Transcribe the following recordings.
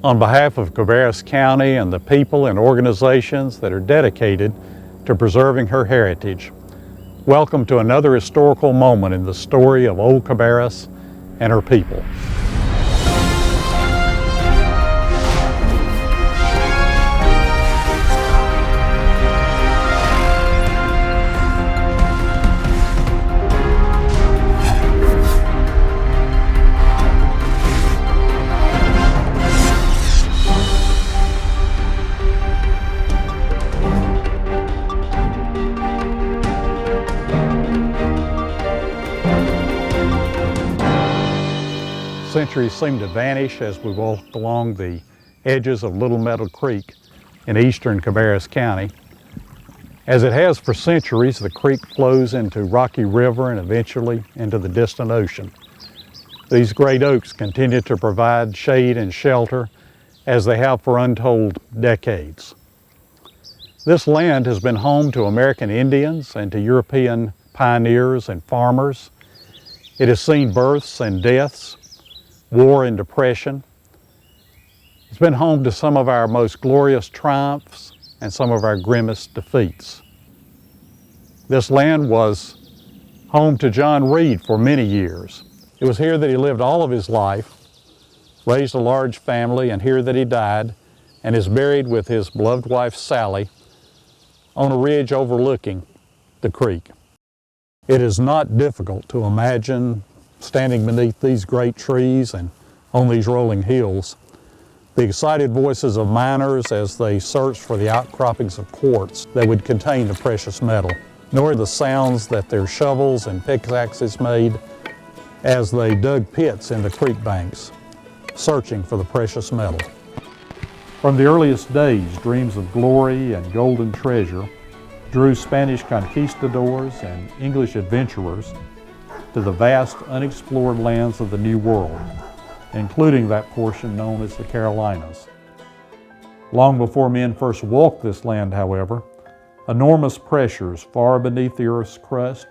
On behalf of Cabarrus County and the people and organizations that are dedicated to preserving her heritage, welcome to another historical moment in the story of Old Cabarrus and her people. Centuries seem to vanish as we walk along the edges of Little Meadow Creek in eastern Cabarrus County. As it has for centuries, the creek flows into Rocky River and eventually into the distant ocean. These great oaks continue to provide shade and shelter as they have for untold decades. This land has been home to American Indians and to European pioneers and farmers. It has seen births and deaths, war and depression. It's been home to some of our most glorious triumphs and some of our grimmest defeats. This land was home to John Reed for many years. It was here that he lived all of his life, raised a large family, and here that he died and is buried with his beloved wife Sally on a ridge overlooking the creek. It is not difficult to imagine standing beneath these great trees and on these rolling hills, the excited voices of miners as they searched for the outcroppings of quartz that would contain the precious metal, nor the sounds that their shovels and pickaxes made as they dug pits in the creek banks, searching for the precious metal. From the earliest days, dreams of glory and golden treasure drew Spanish conquistadors and English adventurers to the vast unexplored lands of the New World, including that portion known as the Carolinas. Long before men first walked this land, however, enormous pressures far beneath the Earth's crust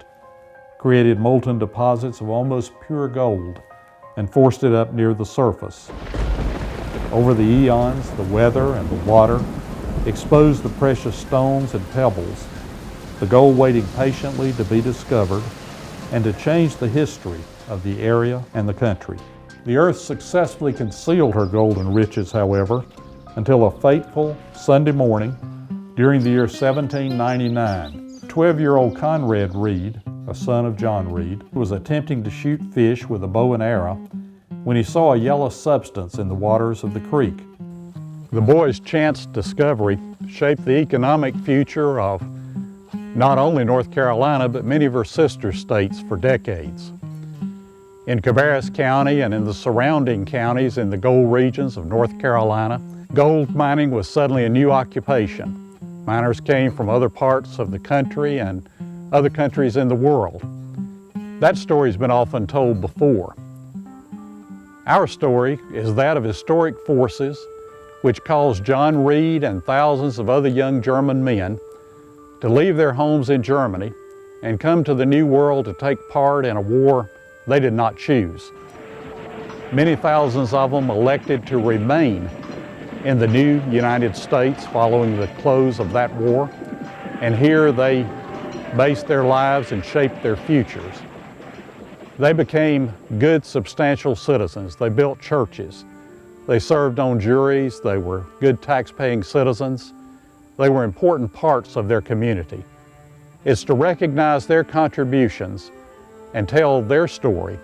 created molten deposits of almost pure gold and forced it up near the surface. Over the eons, the weather and the water exposed the precious stones and pebbles, the gold waiting patiently to be discovered and to change the history of the area and the country. The earth successfully concealed her golden riches, however, until a fateful Sunday morning during the year 1799. 12-year-old Conrad Reed, a son of John Reed, was attempting to shoot fish with a bow and arrow when he saw a yellow substance in the waters of the creek. The boy's chance discovery shaped the economic future of not only North Carolina, but many of her sister states for decades. In Cabarrus County and in the surrounding counties in the gold regions of North Carolina, gold mining was suddenly a new occupation. Miners came from other parts of the country and other countries in the world. That story's been often told before. Our story is that of historic forces which caused John Reed and thousands of other young German men to leave their homes in Germany and come to the New World to take part in a war they did not choose. Many thousands of them elected to remain in the new United States following the close of that war, and here they based their lives and shaped their futures. They became good, substantial citizens. They built churches. They served on juries. They were good tax-paying citizens. They were important parts of their community. It's to recognize their contributions and tell their story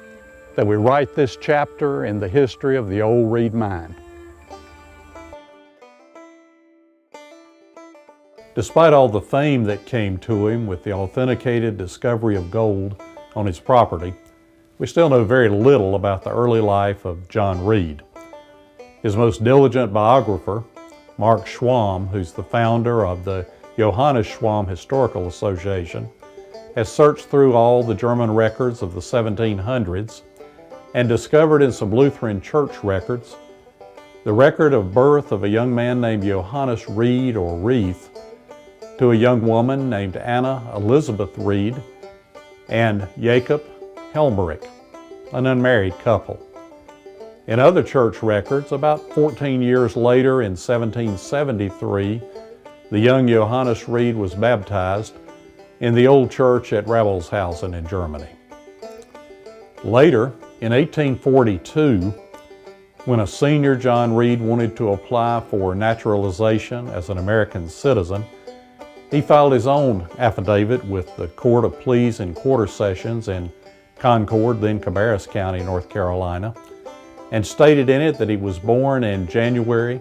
that we write this chapter in the history of the old Reed mine. Despite all the fame that came to him with the authenticated discovery of gold on his property, we still know very little about the early life of John Reed. His most diligent biographer, Mark Schwamm, who's the founder of the Johannes Schwamm Historical Association, has searched through all the German records of the 1700s and discovered in some Lutheran church records the record of birth of a young man named Johannes Reed or Reeth to a young woman named Anna Elizabeth Reed and Jacob Helmerich, an unmarried couple. In other church records, about 14 years later in 1773, the young Johannes Reed was baptized in the old church at Rabelshausen in Germany. Later, in 1842, when a senior John Reed wanted to apply for naturalization as an American citizen, he filed his own affidavit with the Court of Pleas and Quarter Sessions in Concord, then Cabarrus County, North Carolina, and stated in it that he was born in January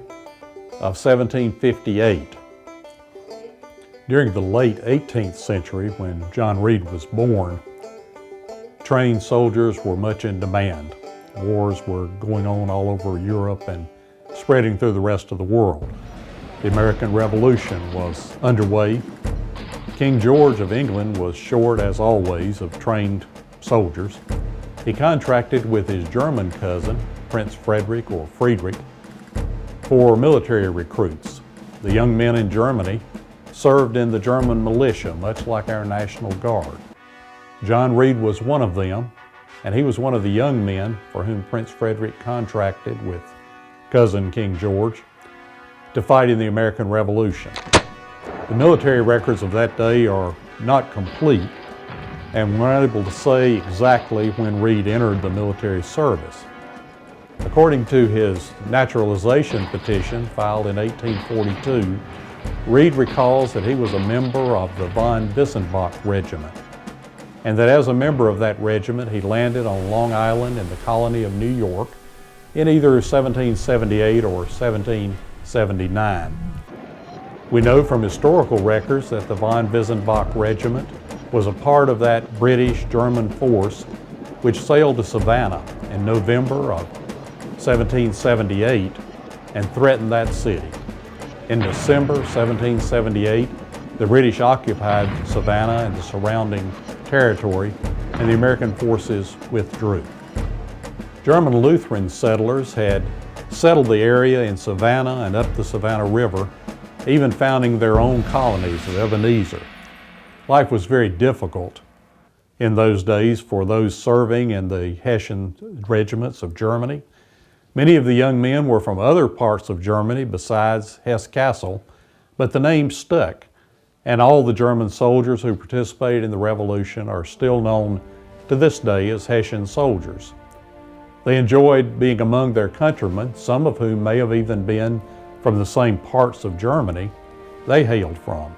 of 1758. During the late 18th century, when John Reed was born, trained soldiers were much in demand. Wars were going on all over Europe and spreading through the rest of the world. The American Revolution was underway. King George of England was short, as always, of trained soldiers. He contracted with his German cousin, Prince Frederick or Friedrich, for military recruits. The young men in Germany served in the German militia, much like our National Guard. John Reed was one of them, and he was one of the young men for whom Prince Frederick contracted with cousin King George to fight in the American Revolution. The military records of that day are not complete, and we're not able to say exactly when Reed entered the military service. According to his naturalization petition filed in 1842, Reed recalls that he was a member of the von Wissenbach Regiment, and that as a member of that regiment, he landed on Long Island in the colony of New York in either 1778 or 1779. We know from historical records that the von Wissenbach Regiment was a part of that British-German force which sailed to Savannah in November of 1778 and threatened that city. In December 1778, the British occupied Savannah and the surrounding territory, and the American forces withdrew. German Lutheran settlers had settled the area in Savannah and up the Savannah River, even founding their own colonies of Ebenezer. Life was very difficult in those days for those serving in the Hessian regiments of Germany. Many of the young men were from other parts of Germany besides Hesse-Kassel, but the name stuck, and all the German soldiers who participated in the Revolution are still known to this day as Hessian soldiers. They enjoyed being among their countrymen, some of whom may have even been from the same parts of Germany they hailed from.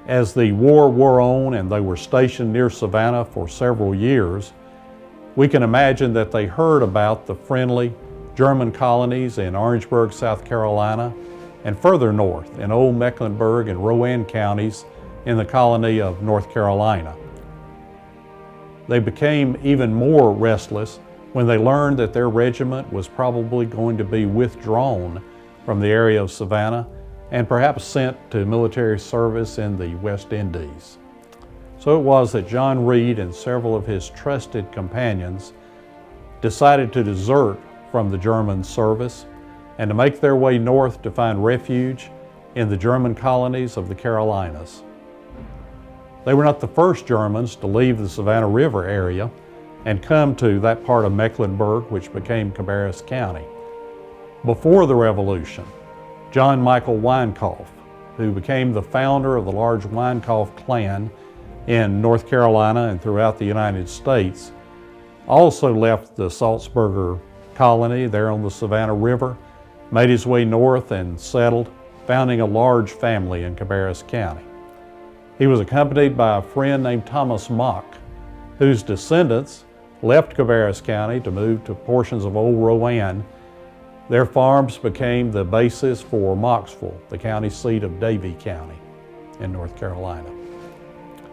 As the war wore on and they were stationed near Savannah for several years, we can imagine that they heard about the friendly German colonies in Orangeburg, South Carolina, and further north in Old Mecklenburg and Rowan counties in the colony of North Carolina. They became even more restless when they learned that their regiment was probably going to be withdrawn from the area of Savannah and perhaps sent to military service in the West Indies. So it was that John Reed and several of his trusted companions decided to desert from the German service and to make their way north to find refuge in the German colonies of the Carolinas. They were not the first Germans to leave the Savannah River area and come to that part of Mecklenburg which became Cabarrus County. Before the Revolution, John Michael Weinkauf, who became the founder of the large Weinkauf clan in North Carolina and throughout the United States, also left the Salzburger colony there on the Savannah River, made his way north and settled, founding a large family in Cabarrus County. He was accompanied by a friend named Thomas Mock, whose descendants left Cabarrus County to move to portions of Old Rowan. Their farms became the basis for Mocksville, the county seat of Davie County in North Carolina.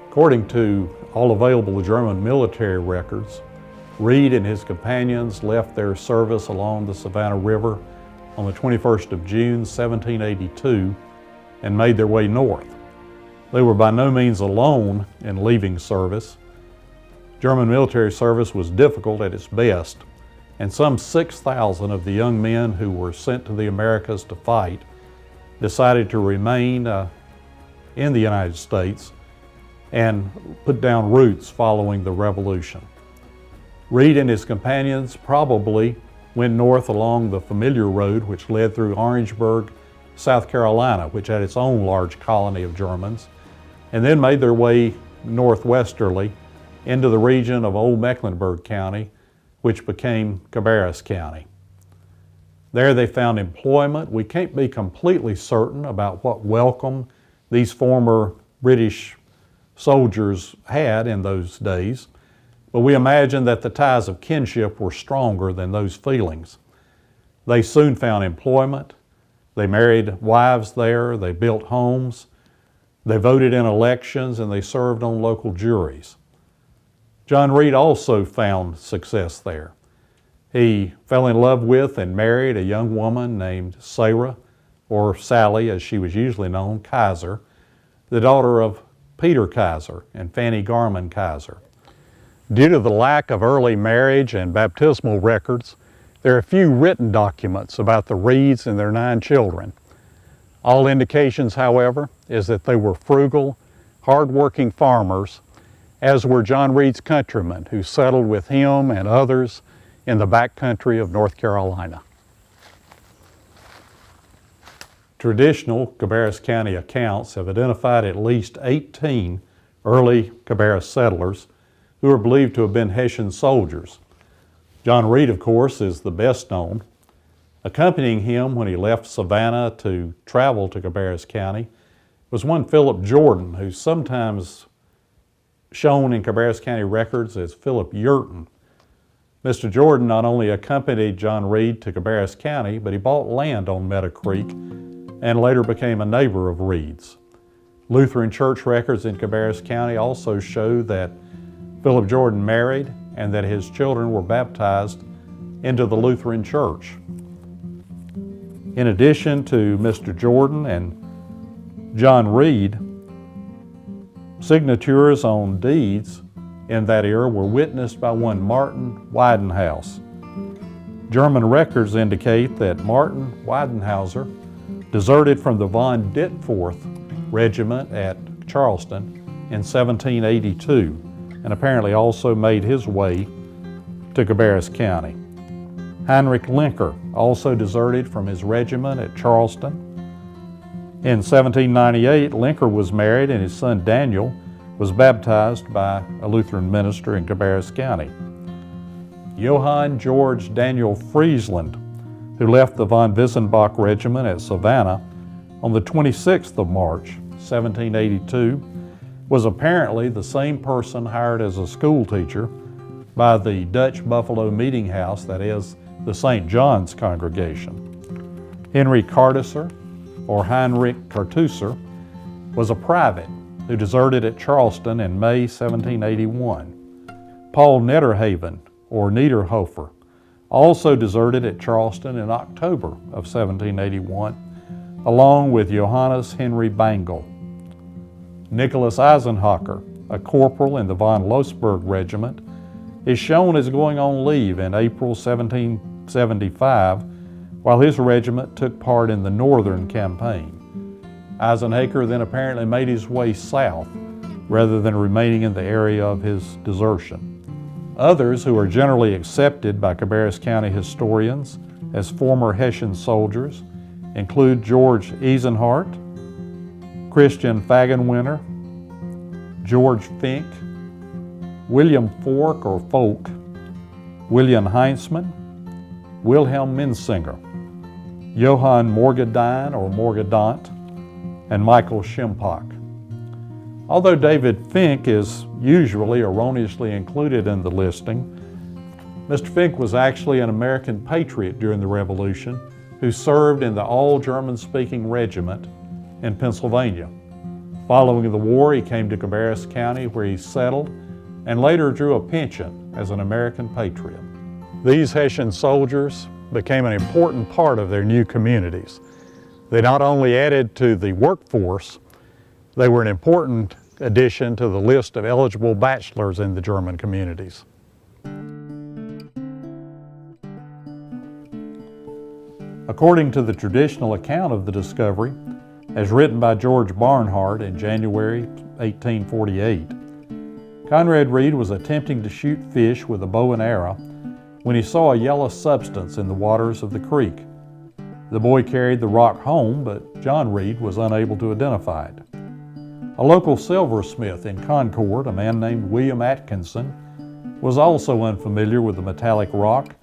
According to all available German military records, Reed and his companions left their service along the Savannah River on the 21st of June, 1782, and made their way north. They were by no means alone in leaving service. German military service was difficult at its best, and some 6,000 of the young men who were sent to the Americas to fight decided to remain in the United States and put down roots following the Revolution. Reed and his companions probably went north along the familiar road which led through Orangeburg, South Carolina, which had its own large colony of Germans, and then made their way northwesterly into the region of Old Mecklenburg County, which became Cabarrus County. There they found employment. We can't be completely certain about what welcome these former British soldiers had in those days, but we imagine that the ties of kinship were stronger than those feelings. They soon found employment. They married wives there. They built homes. They voted in elections, and they served on local juries. John Reed also found success there. He fell in love with and married a young woman named Sarah, or Sally as she was usually known, Kaiser, the daughter of Peter Kaiser and Fanny Garman Kaiser. Due to the lack of early marriage and baptismal records, there are few written documents about the Reeds and their 9 children. All indications, however, is that they were frugal, hard-working farmers, as were John Reed's countrymen who settled with him and others in the back country of North Carolina. Traditional Cabarrus County accounts have identified at least 18 early Cabarrus settlers who are believed to have been Hessian soldiers. John Reed, of course, is the best known. Accompanying him when he left Savannah to travel to Cabarrus County was one Philip Jordan, who's sometimes shown in Cabarrus County records as Philip Yurton. Mr. Jordan not only accompanied John Reed to Cabarrus County, but he bought land on Meadow Creek and later became a neighbor of Reed's. Lutheran church records in Cabarrus County also show that Philip Jordan married and that his children were baptized into the Lutheran Church. In addition to Mr. Jordan and John Reed, signatures on deeds in that era were witnessed by one Martin Weidenhaus. German records indicate that Martin Weidenhauser deserted from the von Ditforth Regiment at Charleston in 1782 and apparently also made his way to Cabarrus County. Heinrich Linker also deserted from his regiment at Charleston. In 1798, Linker was married and his son Daniel was baptized by a Lutheran minister in Cabarrus County. Johann George Daniel Friesland, who left the von Wissenbach Regiment at Savannah on the 26th of March, 1782, was apparently the same person hired as a school teacher by the Dutch Buffalo Meeting House, that is, the St. John's congregation. Henry Cartusser, or Heinrich Cartusser, was a private who deserted at Charleston in May 1781. Paul Netterhaven, or Niederhofer, also deserted at Charleston in October of 1781, along with Johannes Henry Bangle. Nicholas Eisenhocher, a corporal in the von Losberg Regiment, is shown as going on leave in April 1775 while his regiment took part in the Northern Campaign. Eisenhocher then apparently made his way south rather than remaining in the area of his desertion. Others who are generally accepted by Cabarrus County historians as former Hessian soldiers include George Eisenhart, Christian Fagenwinter, George Fink, William Fork or Folk, William Heinzmann, Wilhelm Mensinger, Johann Morgadine or Morgadant, and Michael Schimpock. Although David Fink is usually erroneously included in the listing, Mr. Fink was actually an American patriot during the Revolution who served in the all-German-speaking regiment in Pennsylvania. Following the war, he came to Cabarrus County where he settled and later drew a pension as an American patriot. These Hessian soldiers became an important part of their new communities. They not only added to the workforce, they were an important addition to the list of eligible bachelors in the German communities. According to the traditional account of the discovery, as written by George Barnhart in January 1848, Conrad Reed was attempting to shoot fish with a bow and arrow when he saw a yellow substance in the waters of the creek. The boy carried the rock home, but John Reed was unable to identify it. A local silversmith in Concord, a man named William Atkinson, was also unfamiliar with the metallic rock,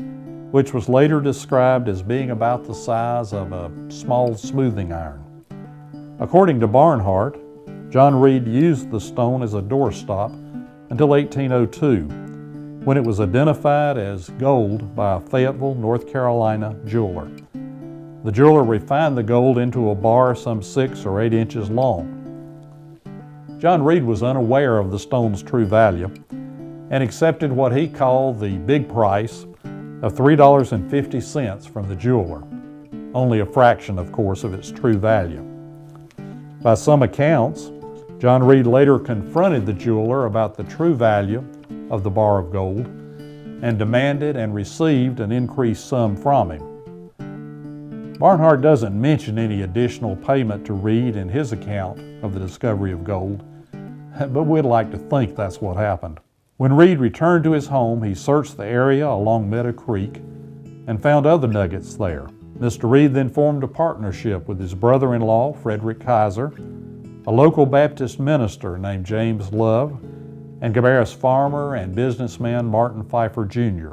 which was later described as being about the size of a small smoothing iron. According to Barnhart, John Reed used the stone as a doorstop until 1802, when it was identified as gold by a Fayetteville, North Carolina jeweler. The jeweler refined the gold into a bar some 6 or 8 inches long. John Reed was unaware of the stone's true value and accepted what he called the big price of $3.50 from the jeweler, only a fraction, of course, of its true value. By some accounts, John Reed later confronted the jeweler about the true value of the bar of gold and demanded and received an increased sum from him. Barnhart doesn't mention any additional payment to Reed in his account of the discovery of gold, but we'd like to think that's what happened. When Reed returned to his home, he searched the area along Meadow Creek and found other nuggets there. Mr. Reed then formed a partnership with his brother-in-law, Frederick Kaiser, a local Baptist minister named James Love, and Cabarrus farmer and businessman Martin Pfeiffer Jr.,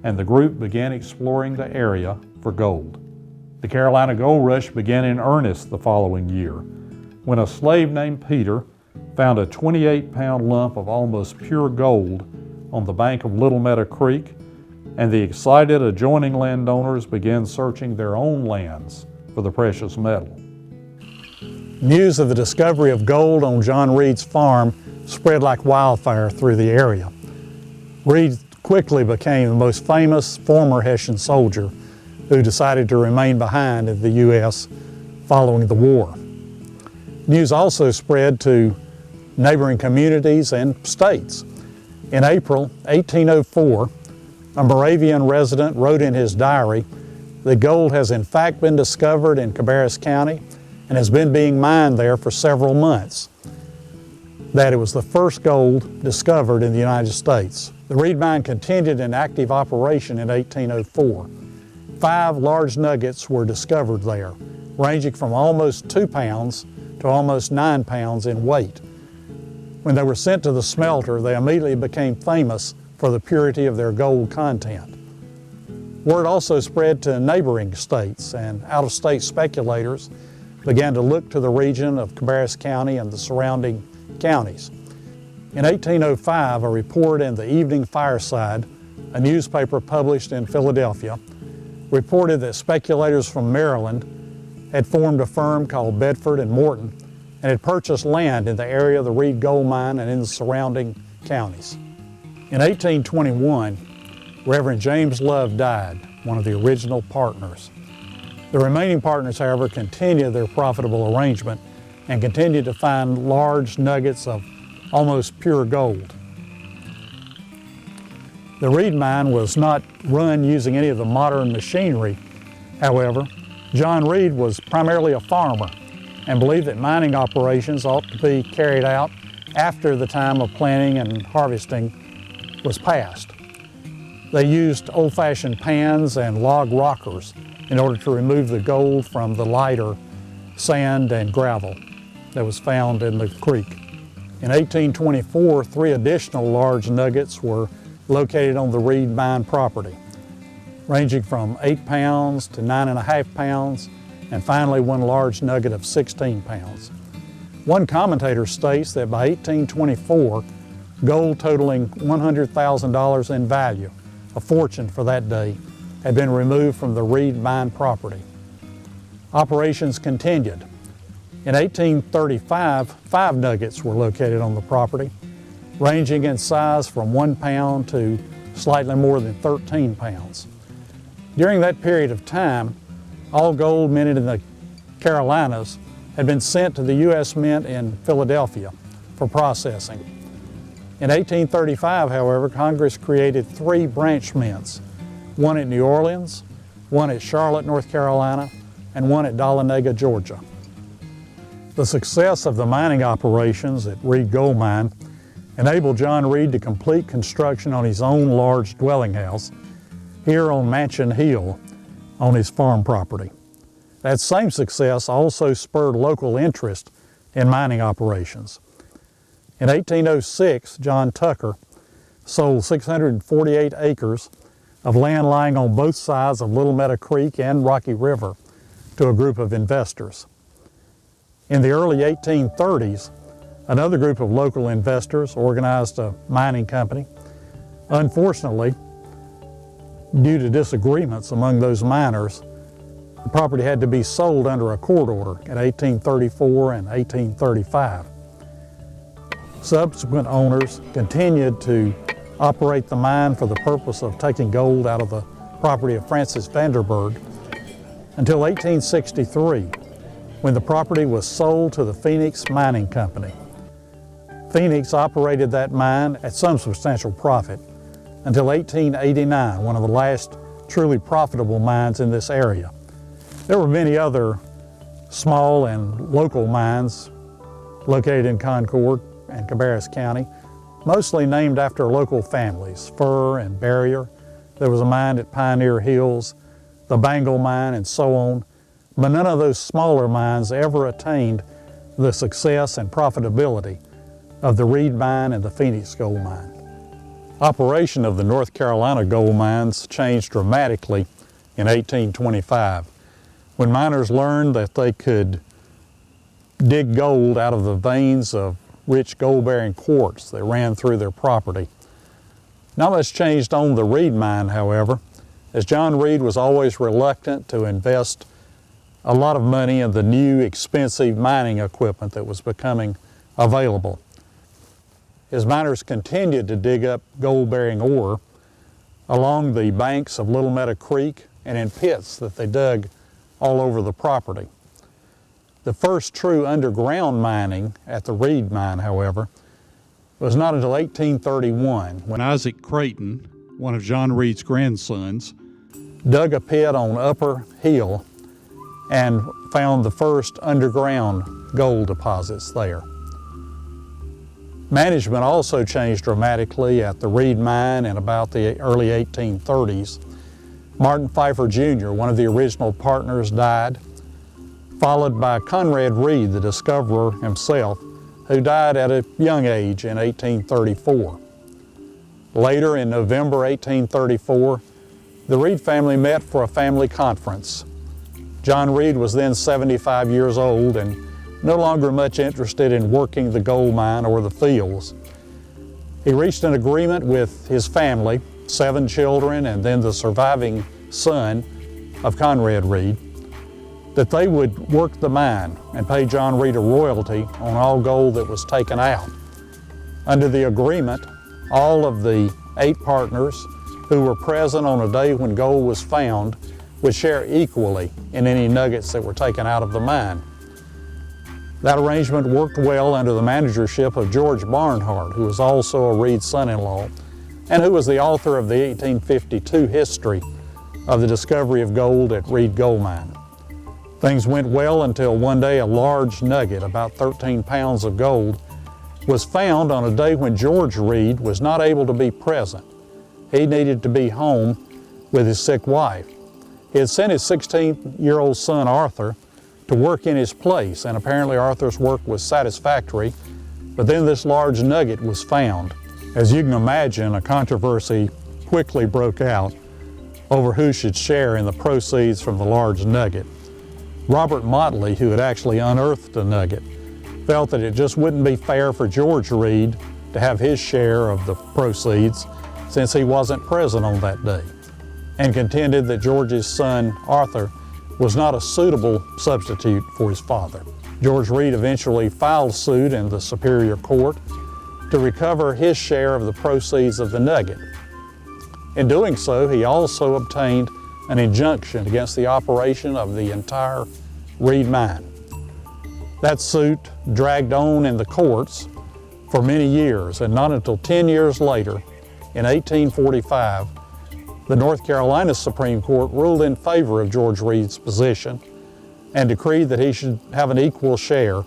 and the group began exploring the area for gold. The Carolina Gold Rush began in earnest the following year, when a slave named Peter found a 28-pound lump of almost pure gold on the bank of Little Meadow Creek, and the excited adjoining landowners began searching their own lands for the precious metal. News of the discovery of gold on John Reed's farm spread like wildfire through the area. Reed quickly became the most famous former Hessian soldier who decided to remain behind in the U.S. following the war. News also spread to neighboring communities and states. In April 1804, a Moravian resident wrote in his diary that gold has in fact been discovered in Cabarrus County and has been being mined there for several months, that it was the first gold discovered in the United States. The Reed mine continued in active operation in 1804. 5 large nuggets were discovered there, ranging from almost 2 pounds to almost 9 pounds in weight. When they were sent to the smelter, they immediately became famous for the purity of their gold content. Word also spread to neighboring states, and out-of-state speculators began to look to the region of Cabarrus County and the surrounding counties. In 1805, a report in the Evening Fireside, a newspaper published in Philadelphia, reported that speculators from Maryland had formed a firm called Bedford and Morton and had purchased land in the area of the Reed Gold Mine and in the surrounding counties. In 1821, Reverend James Love died, one of the original partners. The remaining partners, however, continued their profitable arrangement and continued to find large nuggets of almost pure gold. The Reed mine was not run using any of the modern machinery. However, John Reed was primarily a farmer and believed that mining operations ought to be carried out after the time of planting and harvesting was past. They used old-fashioned pans and log rockers in order to remove the gold from the lighter sand and gravel that was found in the creek. In 1824, 3 additional large nuggets were located on the Reed mine property, ranging from 8 pounds to 9.5 pounds, and finally one large nugget of 16 pounds. One commentator states that by 1824, gold totaling $100,000 in value, a fortune for that day, had been removed from the Reed mine property. Operations continued. In 1835, 5 nuggets were located on the property, ranging in size from 1 pound to slightly more than 13 pounds. During that period of time, all gold minted in the Carolinas had been sent to the U.S. Mint in Philadelphia for processing. In 1835, however, Congress created 3 branch mints, one at New Orleans, one at Charlotte, North Carolina, and one at Dahlonega, Georgia. The success of the mining operations at Reed Gold Mine enabled John Reed to complete construction on his own large dwelling house here on Mansion Hill on his farm property. That same success also spurred local interest in mining operations. In 1806, John Tucker sold 648 acres of land lying on both sides of Little Meadow Creek and Rocky River to a group of investors. In the early 1830s, another group of local investors organized a mining company. Unfortunately, due to disagreements among those miners, the property had to be sold under a court order in 1834 and 1835. Subsequent owners continued to operate the mine for the purpose of taking gold out of the property of Francis Vanderburg until 1863, when the property was sold to the Phoenix Mining Company. Phoenix operated that mine at some substantial profit until 1889, one of the last truly profitable mines in this area. There were many other small and local mines located in Concord and Cabarrus County, mostly named after local families, Fur and Barrier. There was a mine at Pioneer Hills, the Bangle Mine, and so on. But none of those smaller mines ever attained the success and profitability of the Reed Mine and the Phoenix Gold Mine. Operation of the North Carolina gold mines changed dramatically in 1825, when miners learned that they could dig gold out of the veins of rich gold-bearing quartz that ran through their property. Not much changed on the Reed Mine, however, as John Reed was always reluctant to invest a lot of money in the new expensive mining equipment that was becoming available. His miners continued to dig up gold-bearing ore along the banks of Little Meadow Creek and in pits that they dug all over the property. The first true underground mining at the Reed Mine, however, was not until 1831, when Isaac Creighton, one of John Reed's grandsons, dug a pit on Upper Hill and found the first underground gold deposits there. Management also changed dramatically at the Reed Mine in about the early 1830s. Martin Pfeiffer Jr., one of the original partners, died, followed by Conrad Reed, the discoverer himself, who died at a young age in 1834. Later, in November 1834, the Reed family met for a family conference. John Reed was then 75 years old and no longer much interested in working the gold mine or the fields. He reached an agreement with his family, 7 children, and then the surviving son of Conrad Reed, that they would work the mine and pay John Reed a royalty on all gold that was taken out. Under the agreement, all of the 8 partners who were present on a day when gold was found would share equally in any nuggets that were taken out of the mine. That arrangement worked well under the managership of George Barnhart, who was also a Reed son-in-law, and who was the author of the 1852 history of the discovery of gold at Reed Gold Mine. Things went well until one day a large nugget, about 13 pounds of gold, was found on a day when George Reed was not able to be present. He needed to be home with his sick wife. He had sent his 16-year-old son, Arthur, to work in his place, and apparently Arthur's work was satisfactory, but then this large nugget was found. As you can imagine, a controversy quickly broke out over who should share in the proceeds from the large nugget. Robert Motley, who had actually unearthed the nugget, felt that it just wouldn't be fair for George Reed to have his share of the proceeds since he wasn't present on that day, and contended that George's son, Arthur, was not a suitable substitute for his father. George Reed eventually filed suit in the Superior Court to recover his share of the proceeds of the nugget. In doing so, he also obtained an injunction against the operation of the entire Reed Mine. That suit dragged on in the courts for many years, and not until 10 years later, in 1845, the North Carolina Supreme Court ruled in favor of George Reed's position and decreed that he should have an equal share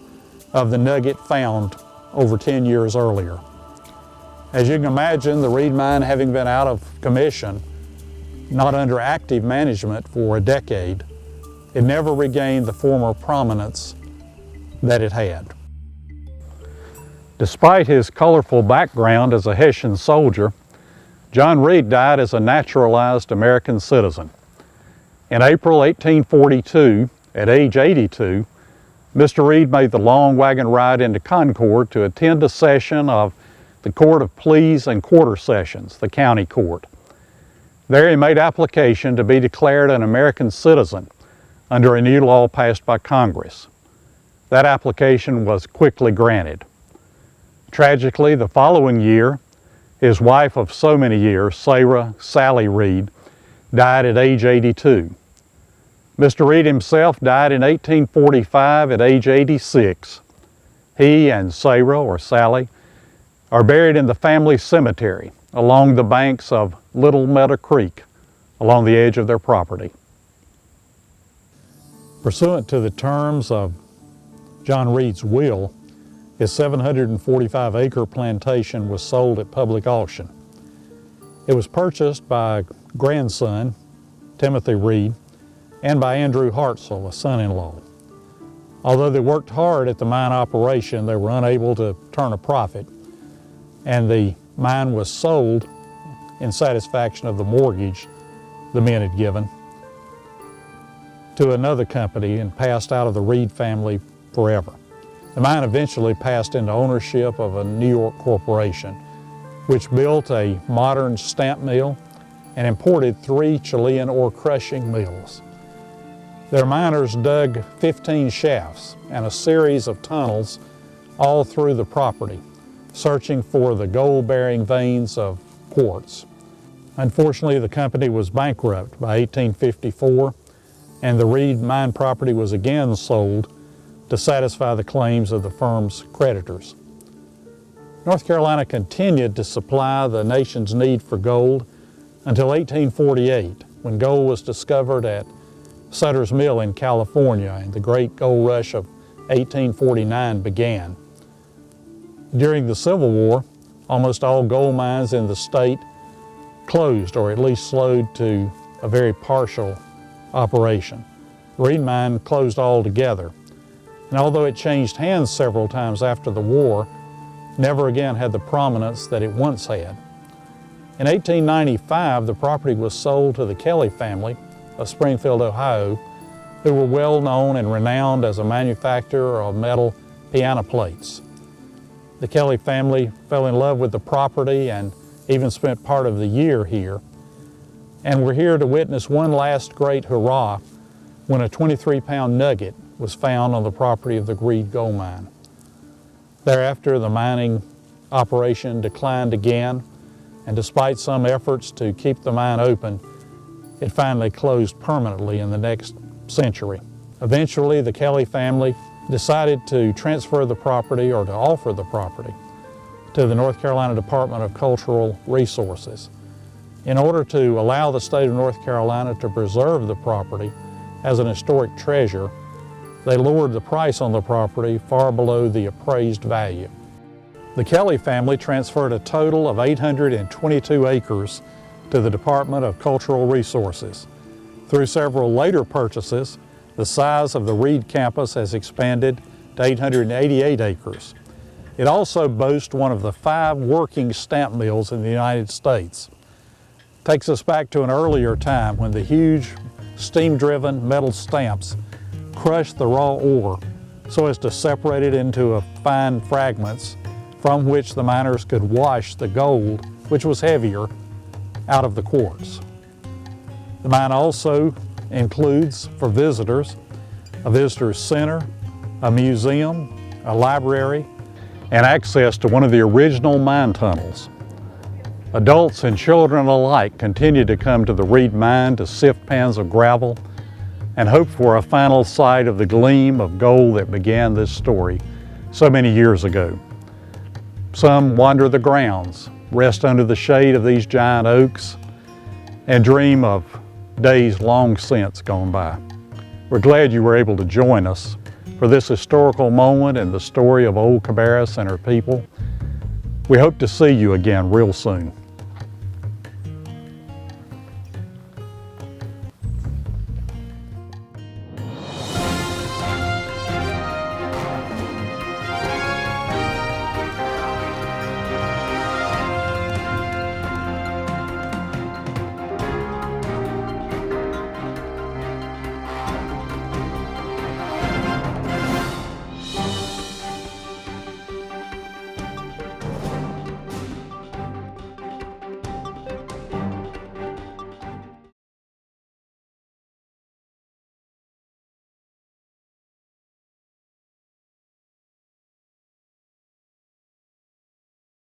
of the nugget found over 10 years earlier. As you can imagine, the Reed mine having been out of commission, not under active management for a decade, it never regained the former prominence that it had. Despite his colorful background as a Hessian soldier, John Reed died as a naturalized American citizen. In April 1842, at age 82, Mr. Reed made the long wagon ride into Concord to attend a session of the Court of Pleas and Quarter Sessions, the county court. There he made application to be declared an American citizen under a new law passed by Congress. That application was quickly granted. Tragically, the following year, his wife of so many years, Sarah Sally Reed, died at age 82. Mr. Reed himself died in 1845 at age 86. He and Sarah, or Sally, are buried in the family cemetery along the banks of Little Meadow Creek, along the edge of their property. Pursuant to the terms of John Reed's will, his 745-acre plantation was sold at public auction. It was purchased by a grandson, Timothy Reed, and by Andrew Hartzell, a son-in-law. Although they worked hard at the mine operation, they were unable to turn a profit, and the mine was sold in satisfaction of the mortgage the men had given to another company and passed out of the Reed family forever. The mine eventually passed into ownership of a New York corporation, which built a modern stamp mill and imported 3 Chilean ore crushing mills. Their miners dug 15 shafts and a series of tunnels all through the property, searching for the gold-bearing veins of quartz. Unfortunately, the company was bankrupt by 1854, and the Reed mine property was again sold to satisfy the claims of the firm's creditors. North Carolina continued to supply the nation's need for gold until 1848, when gold was discovered at Sutter's Mill in California and the great gold rush of 1849 began. During the Civil War, almost all gold mines in the state closed, or at least slowed to a very partial operation. Reed mine closed altogether, and although it changed hands several times after the war, never again had the prominence that it once had. In 1895, the property was sold to the Kelly family of Springfield, Ohio, who were well known and renowned as a manufacturer of metal piano plates. The Kelly family fell in love with the property and even spent part of the year here. And we're here to witness one last great hurrah when a 23-pound nugget was found on the property of the Reed gold mine. Thereafter, the mining operation declined again, and despite some efforts to keep the mine open, it finally closed permanently in the next century. Eventually, the Kelly family decided to transfer the property, or to offer the property, to the North Carolina Department of Cultural Resources. In order to allow the state of North Carolina to preserve the property as an historic treasure, they lowered the price on the property far below the appraised value. The Kelly family transferred a total of 822 acres to the Department of Cultural Resources. Through several later purchases, the size of the Reed campus has expanded to 888 acres. It also boasts one of the 5 working stamp mills in the United States. Takes us back to an earlier time when the huge steam-driven metal stamps crushed the raw ore so as to separate it into fine fragments from which the miners could wash the gold, which was heavier, out of the quartz. The mine also includes, for visitors, a visitor's center, a museum, a library, and access to one of the original mine tunnels. Adults and children alike continue to come to the Reed mine to sift pans of gravel and hope for a final sight of the gleam of gold that began this story so many years ago. Some wander the grounds, rest under the shade of these giant oaks, and dream of days long since gone by. We're glad you were able to join us for this historical moment in the story of old Cabarrus and her people. We hope to see you again real soon.